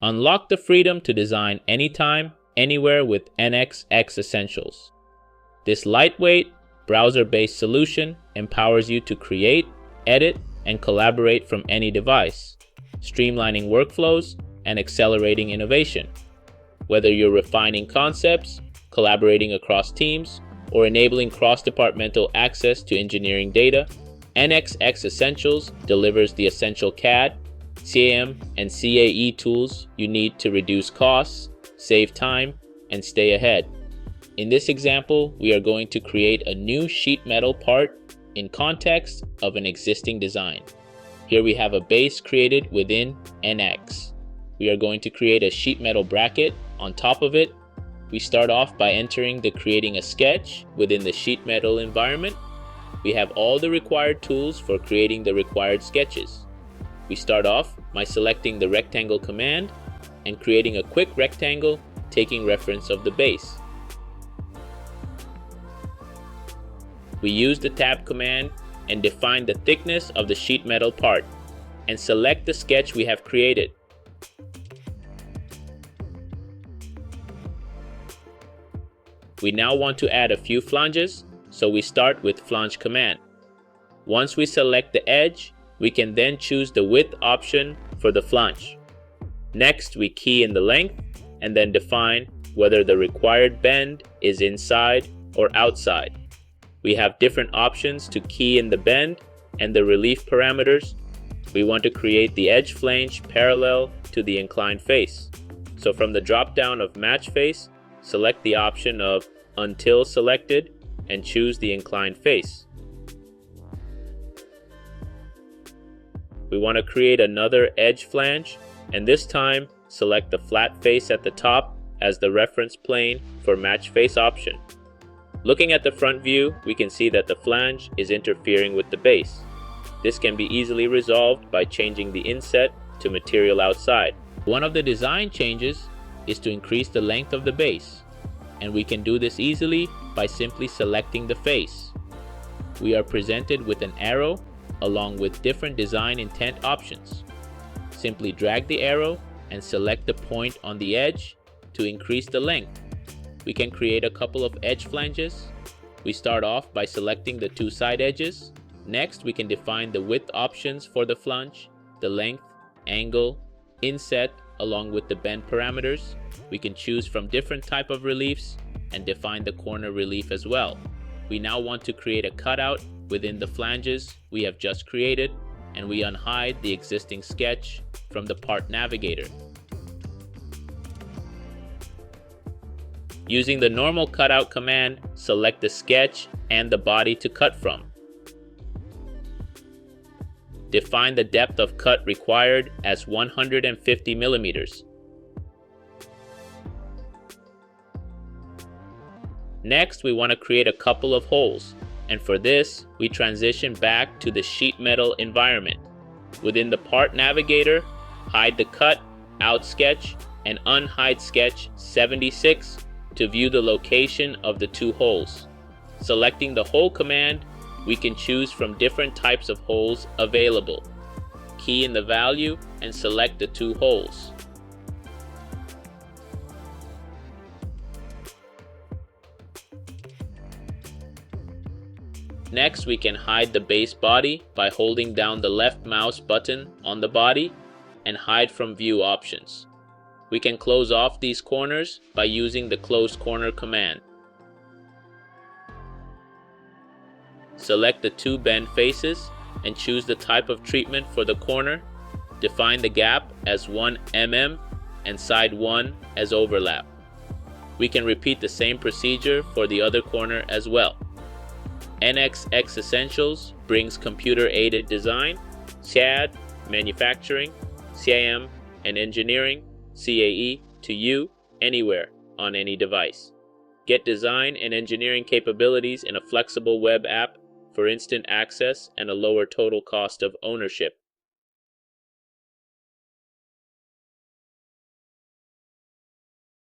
Unlock the freedom to design anytime, anywhere with NX Essentials. This lightweight, browser-based solution empowers you to create, edit, and collaborate from any device, streamlining workflows and accelerating innovation. Whether you're refining concepts, collaborating across teams, or enabling cross-departmental access to engineering data, NX Essentials delivers the essential CAD, CAM, and CAE tools you need to reduce costs, save time, and stay ahead. In this example, we are going to create a new sheet metal part in context of an existing design. Here we have a base created within NX. We are going to create a sheet metal bracket on top of it. We start off by entering the creating a sketch within the sheet metal environment. We have all the required tools for creating the required sketches. We start off by selecting the rectangle command and creating a quick rectangle taking reference of the base. We use the tab command and define the thickness of the sheet metal part and select the sketch we have created. We now want to add a few flanges, so we start with flange command. Once we select the edge, we can then choose the width option for the flange. Next, we key in the length and then define whether the required bend is inside or outside. We have different options to key in the bend and the relief parameters. We want to create the edge flange parallel to the inclined face. So from the drop down of match face, select the option of until selected and choose the inclined face. We want to create another edge flange, and this time select the flat face at the top as the reference plane for match face option. Looking at the front view, we can see that the flange is interfering with the base. This can be easily resolved by changing the inset to material outside. One of the design changes is to increase the length of the base, and we can do this easily by simply selecting the face. We are presented with an arrow along with different design intent options. Simply drag the arrow and select the point on the edge to increase the length. We can create a couple of edge flanges. We start off by selecting the two side edges. Next, we can define the width options for the flange, the length, angle, inset, along with the bend parameters. We can choose from different type of reliefs and define the corner relief as well. We now want to create a cutout within the flanges we have just created, and we unhide the existing sketch from the part navigator. Using the normal cutout command, select the sketch and the body to cut from. Define the depth of cut required as 150 millimeters. Next, we want to create a couple of holes, and for this, we transition back to the sheet metal environment. Within the part navigator, hide the cut, out sketch, and unhide sketch 76 to view the location of the two holes. Selecting the hole command, we can choose from different types of holes available. Key in the value and select the two holes. Next, we can hide the base body by holding down the left mouse button on the body and hide from view options. We can close off these corners by using the close corner command. Select the two bend faces and choose the type of treatment for the corner. Define the gap as 1 mm and side 1 as overlap. We can repeat the same procedure for the other corner as well. NX Essentials brings computer-aided design, CAD, manufacturing, CAM, and engineering, CAE, to you anywhere on any device. Get design and engineering capabilities in a flexible web app for instant access and a lower total cost of ownership.